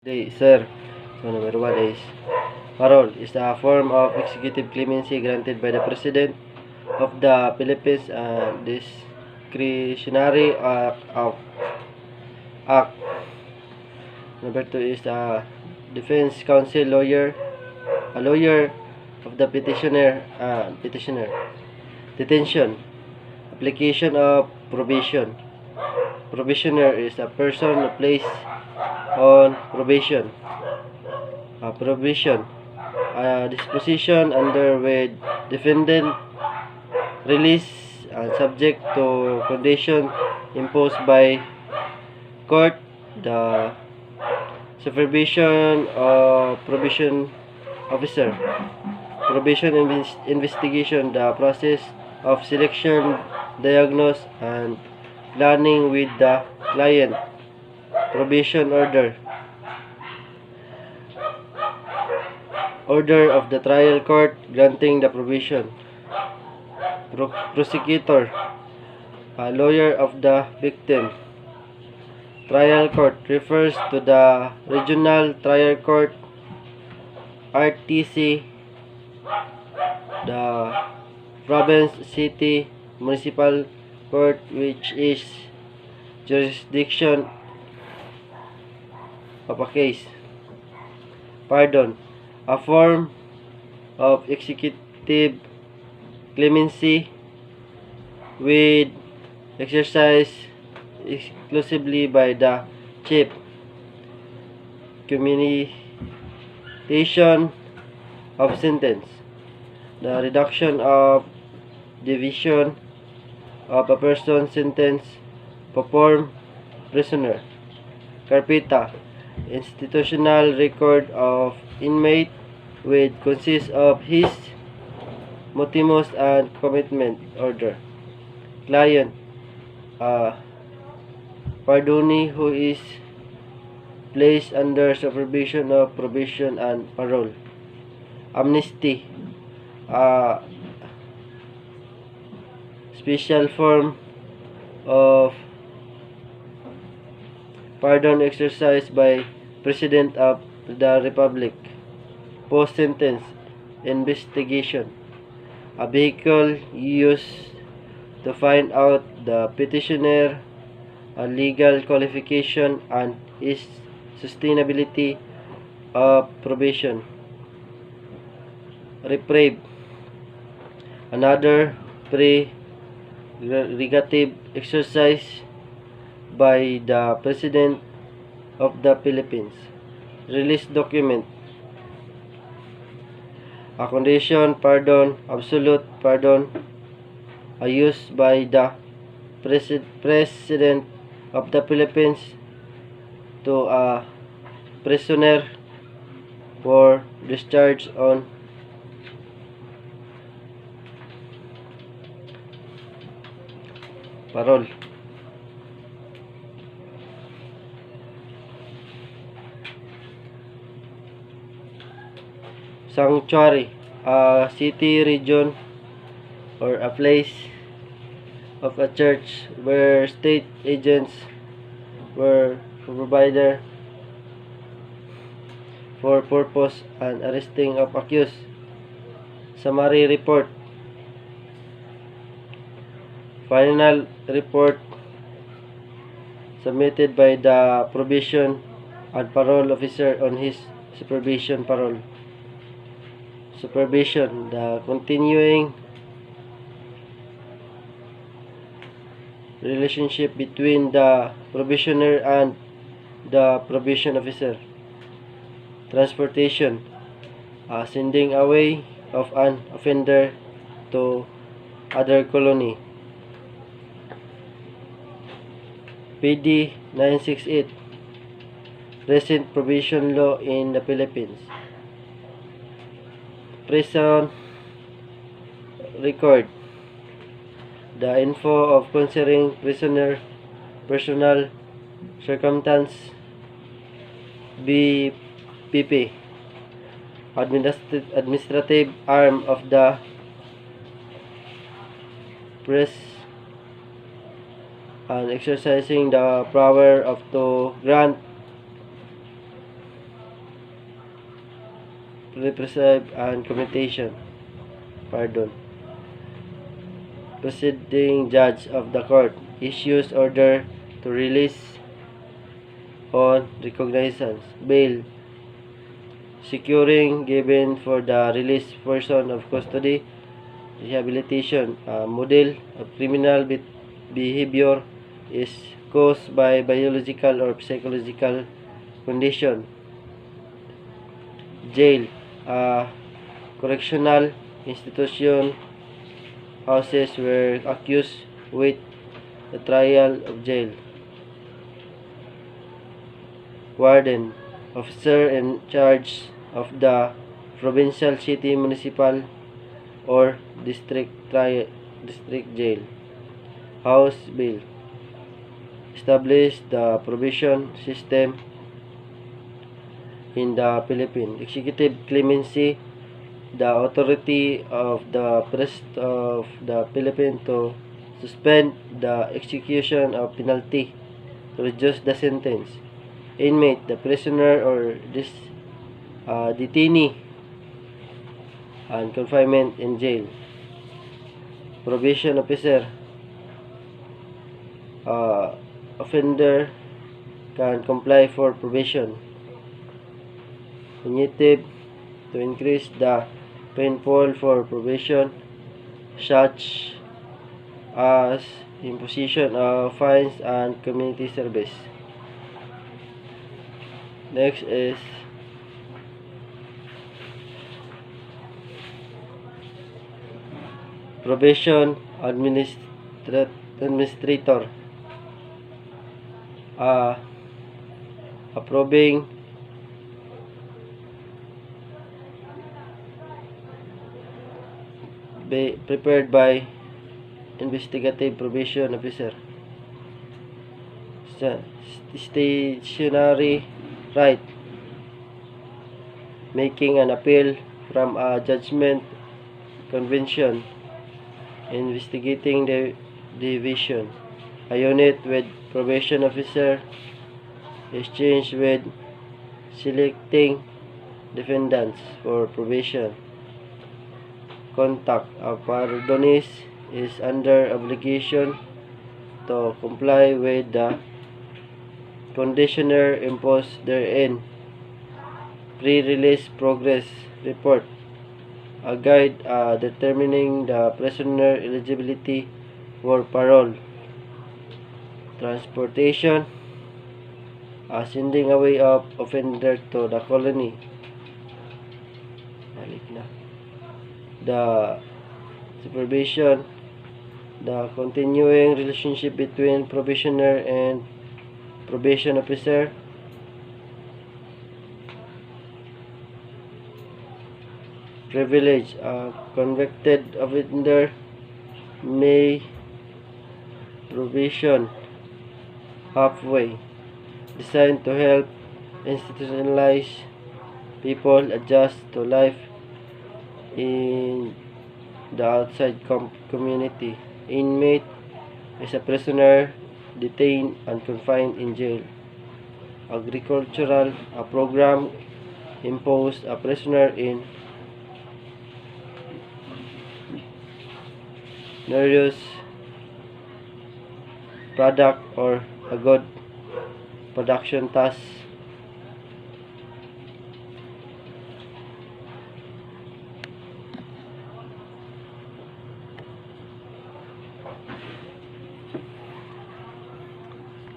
Okay, sir. So, number one is parole is a form of executive clemency granted by the President of the Philippines and discretionary act. Number two is a defense counsel lawyer, a lawyer of the petitioner. Detention, application of probation. Probationer is a person placed on probation. Provision, disposition under with defendant release subject to condition imposed by court, the supervision of probation officer. Probation investigation, the process of selection, diagnose, and planning with the client. Probation order. Order of the trial court granting the probation. Prosecutor, a lawyer of the victim. Trial court refers to the regional trial court, RTC, the province, city, municipal court, which is jurisdiction of a case. Pardon, a form of executive clemency with exercise exclusively by the chief. Commutation of sentence, the reduction of division of a person's sentence performed prisoner. Carpeta, institutional record of inmate which consists of his motimus and commitment order. Client, pardonee who is placed under supervision of probation and parole. Amnesty, special form of pardon exercised by President of the Republic. Post-sentence investigation, a vehicle used to find out the petitioner legal qualification and its sustainability of probation. Reprieve, another prerogative exercise by the President of the Philippines. Release document, a condition pardon, absolute pardon, used by the President of the Philippines to a prisoner for discharge on parole. Sanctuary, a city, region, or a place of a church where state agents were provided for purpose and arresting of accused. Summary report, final report submitted by the probation and parole officer on his supervision parole. Supervision, the continuing relationship between the probationer and the probation officer. Transportation, sending away of an offender to other colony. PD 968, recent probation law in the Philippines. Prison record, the info of concerning prisoner personal circumstance. BPP, administrative arm of the press and exercising the power of to grant reprieve and commutation. Presiding judge of the court issues order to release on recognizance, bail, securing given for the released person of custody, rehabilitation. A model of criminal behavior is caused by biological or psychological condition. Jail, a correctional institution houses where accused wait the trial of jail. Warden, officer in charge of the provincial, city, municipal, or district jail. House bill, establish the probation system in the Philippines. Executive clemency, the authority of the President of the Philippines to suspend the execution of penalty to reduce the sentence. Inmate, the prisoner or detainee and confinement in jail. Probation officer, offender can comply for probation. Punitive, to increase the painful for probation, such as imposition of fines and community service. Next is probation administrator, approving prepared by investigative probation officer. Stationary right, making an appeal from a judgment, convention, investigating the division. A unit with probation officer exchange with selecting defendants for probation. Contact, a pardonist is under obligation to comply with the conditioner imposed therein. Pre-release progress report, a guide determining the prisoner eligibility for parole. Transportation, sending away of offender to the colony. The supervision, the continuing relationship between probationer and probation officer. Privilege, a convicted offender may probation halfway, designed to help institutionalized people adjust to life in the outside community. Inmate is a prisoner detained and confined in jail. Agricultural, a program imposed a prisoner in various product or a good production task.